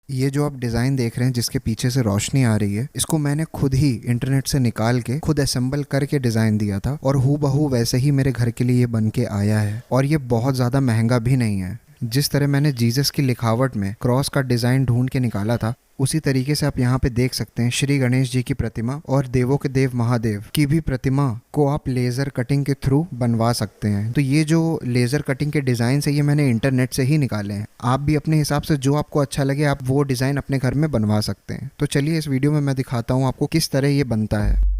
ये जो आप डिज़ाइन देख रहे हैं जिसके पीछे से रोशनी आ रही है, इसको मैंने खुद ही इंटरनेट से निकाल के खुद असेंबल करके डिज़ाइन दिया था और हूबहू वैसे ही मेरे घर के लिए ये बन के आया है। और ये बहुत ज़्यादा महंगा भी नहीं है। जिस तरह मैंने जीसस की लिखावट में क्रॉस का डिज़ाइन ढूंढ के निकाला था, उसी तरीके से आप यहाँ पे देख सकते हैं श्री गणेश जी की प्रतिमा और देवों के देव महादेव की भी प्रतिमा को आप लेज़र कटिंग के थ्रू बनवा सकते हैं। तो ये जो लेज़र कटिंग के डिज़ाइन है ये मैंने इंटरनेट से ही निकाले हैं। आप भी अपने हिसाब से जो आपको अच्छा लगे आप वो डिज़ाइन अपने घर में बनवा सकते हैं। तो चलिए इस वीडियो में मैं दिखाता हूँ आपको किस तरह ये बनता है।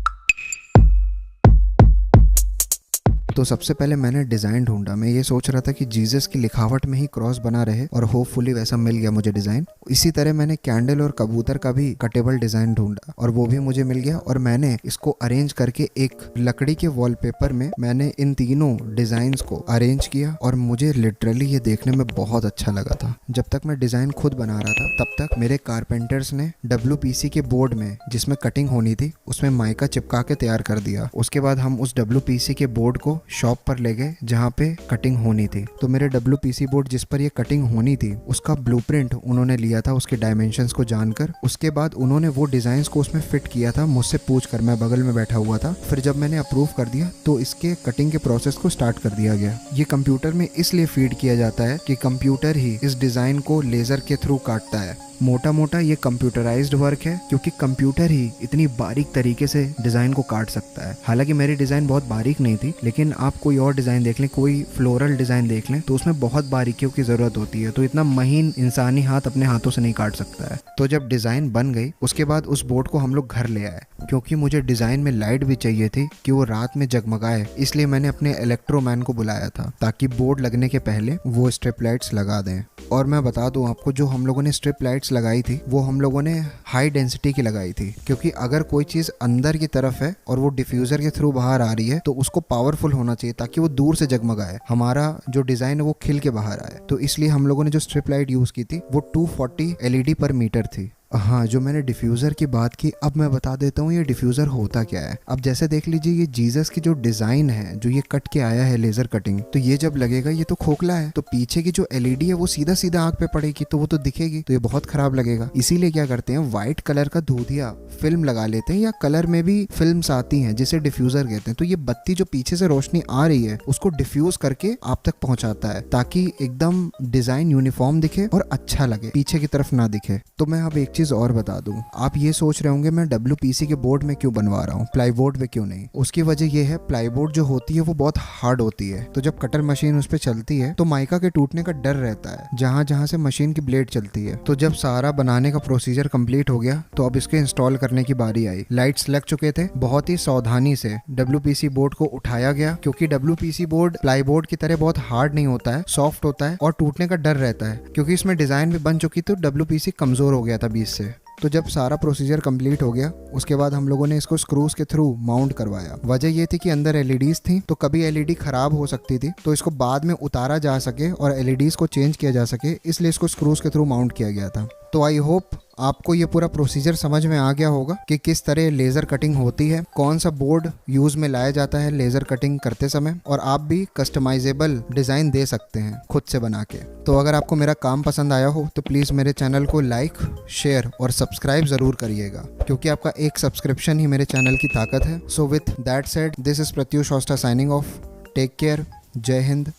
तो सबसे पहले मैंने डिज़ाइन ढूंढा। मैं ये सोच रहा था कि जीसस की लिखावट में ही क्रॉस बना रहे और होपफुली वैसा मिल गया मुझे डिज़ाइन। इसी तरह मैंने कैंडल और कबूतर का भी कटेबल डिज़ाइन ढूंढा और वो भी मुझे मिल गया। और मैंने इसको अरेंज करके एक लकड़ी के वॉलपेपर में मैंने इन तीनों डिज़ाइंस को अरेंज किया और मुझे लिटरली ये देखने में बहुत अच्छा लगा था। जब तक मैं डिज़ाइन खुद बना रहा था तब तक मेरे कारपेंटर्स ने WPC के बोर्ड में जिसमें कटिंग होनी थी उसमें माइका चिपका के तैयार कर दिया। उसके बाद हम उस WPC के बोर्ड को शॉप पर ले गए जहाँ पे कटिंग होनी थी। तो मेरे WPC बोर्ड जिस पर ये कटिंग होनी थी उसका ब्लूप्रिंट उन्होंने लिया था उसके डायमेंशंस को जानकर। उसके बाद उन्होंने वो डिजाइन्स को उसमें फिट किया था मुझसे पूछ कर, मैं बगल में बैठा हुआ था। फिर जब मैंने अप्रूव कर दिया तो इसके कटिंग के प्रोसेस को स्टार्ट कर दिया गया। ये कंप्यूटर में इसलिए फीड किया जाता है कि कंप्यूटर ही इस डिजाइन को लेजर के थ्रू काटता है। मोटा मोटा ये कंप्यूटराइज्ड वर्क है क्योंकि कंप्यूटर ही इतनी बारीक तरीके से डिज़ाइन को काट सकता है। हालांकि मेरी डिज़ाइन बहुत बारीक नहीं थी, लेकिन आप कोई और डिज़ाइन देख लें, कोई फ्लोरल डिज़ाइन देख लें तो उसमें बहुत बारीकियों की ज़रूरत होती है। तो इतना महीन इंसानी हाथ अपने हाथों से नहीं काट सकता है। तो जब डिज़ाइन बन गई उसके बाद उस बोर्ड को हम लोग घर ले आए क्योंकि मुझे डिज़ाइन में लाइट भी चाहिए थी कि वो रात में जगमगाए। इसलिए मैंने अपने इलेक्ट्रोमैन को बुलाया था ताकि बोर्ड लगने के पहले वो स्ट्रिप लाइट्स लगा दें। और मैं बता दूं आपको, जो हम लोगों ने स्ट्रिप लाइट्स लगाई थी वो हम लोगों ने हाई डेंसिटी की लगाई थी क्योंकि अगर कोई चीज़ अंदर की तरफ है और वो डिफ्यूज़र के थ्रू बाहर आ रही है तो उसको पावरफुल होना चाहिए ताकि वो दूर से जगमगाए, हमारा जो डिज़ाइन है वो खिल के बाहर आए। तो इसलिए हम लोगों ने जो स्ट्रिप लाइट यूज़ की थी वो 240 LED पर मीटर थी। हाँ, जो मैंने डिफ्यूज़र की बात की, अब मैं बता देता हूँ ये डिफ्यूज़र होता क्या है। अब जैसे देख लीजिए ये जीसस की जो डिज़ाइन है, जो ये कट के आया है लेज़र कटिंग, तो ये जब लगेगा ये तो खोखला है, तो पीछे की जो LED है वो सीधा सीधा आंख पे पड़ेगी तो वो तो दिखेगी, तो ये बहुत खराब लगेगा। इसीलिए क्या करते हैं, व्हाइट कलर का दूधिया फिल्म लगा लेते हैं या कलर में भी फिल्म्स आती हैं जिसे डिफ्यूज़र कहते हैं। तो ये बत्ती जो पीछे से रोशनी आ रही है उसको डिफ्यूज करके आप तक पहुंचाता है ताकि एकदम डिज़ाइन यूनिफॉर्म दिखे और अच्छा लगे, पीछे की तरफ ना दिखे। तो मैं अब एक चीज और बता दूं, आप ये सोच रहे होंगे मैं WPC के बोर्ड में क्यों बनवा रहा हूँ, प्लाईबोर्ड में क्यों नहीं। उसकी वजह ये है, प्लाईबोर्ड जो होती है वो बहुत हार्ड होती है, तो जब कटर मशीन उस पर चलती है तो माइका के टूटने का डर रहता है जहां जहां से मशीन की ब्लेड चलती है। तो जब सारा बनाने का प्रोसीजर कंप्लीट हो गया तो अब इसके इंस्टॉल करने की बारी आई। लाइट्स लग चुके थे, बहुत ही सावधानी से WPC बोर्ड को उठाया गया क्योंकि WPC बोर्ड प्लाईबोर्ड की तरह बहुत हार्ड नहीं होता है, सॉफ्ट होता है और टूटने का डर रहता है। क्योंकि इसमें डिजाइन भी बन चुकी तो WPC कमजोर हो गया था बीच से। तो जब सारा प्रोसीजर कंप्लीट हो गया उसके बाद हम लोगों ने इसको स्क्रूज के थ्रू माउंट करवाया। वजह ये थी कि अंदर LEDs थी तो कभी LED खराब हो सकती थी, तो इसको बाद में उतारा जा सके और LEDs को चेंज किया जा सके, इसलिए इसको स्क्रूज के थ्रू माउंट किया गया था। तो आई होप आपको ये पूरा प्रोसीजर समझ में आ गया होगा कि किस तरह लेज़र कटिंग होती है, कौन सा बोर्ड यूज़ में लाया जाता है लेज़र कटिंग करते समय, और आप भी कस्टमाइजेबल डिज़ाइन दे सकते हैं खुद से बना के। तो अगर आपको मेरा काम पसंद आया हो तो प्लीज़ मेरे चैनल को लाइक, शेयर और सब्सक्राइब ज़रूर करिएगा क्योंकि आपका एक सब्सक्रिप्शन ही मेरे चैनल की ताकत है। So with that said, this is Pratyush होस्टा साइनिंग ऑफ। टेक केयर, जय हिंद,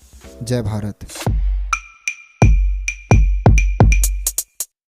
जय भारत।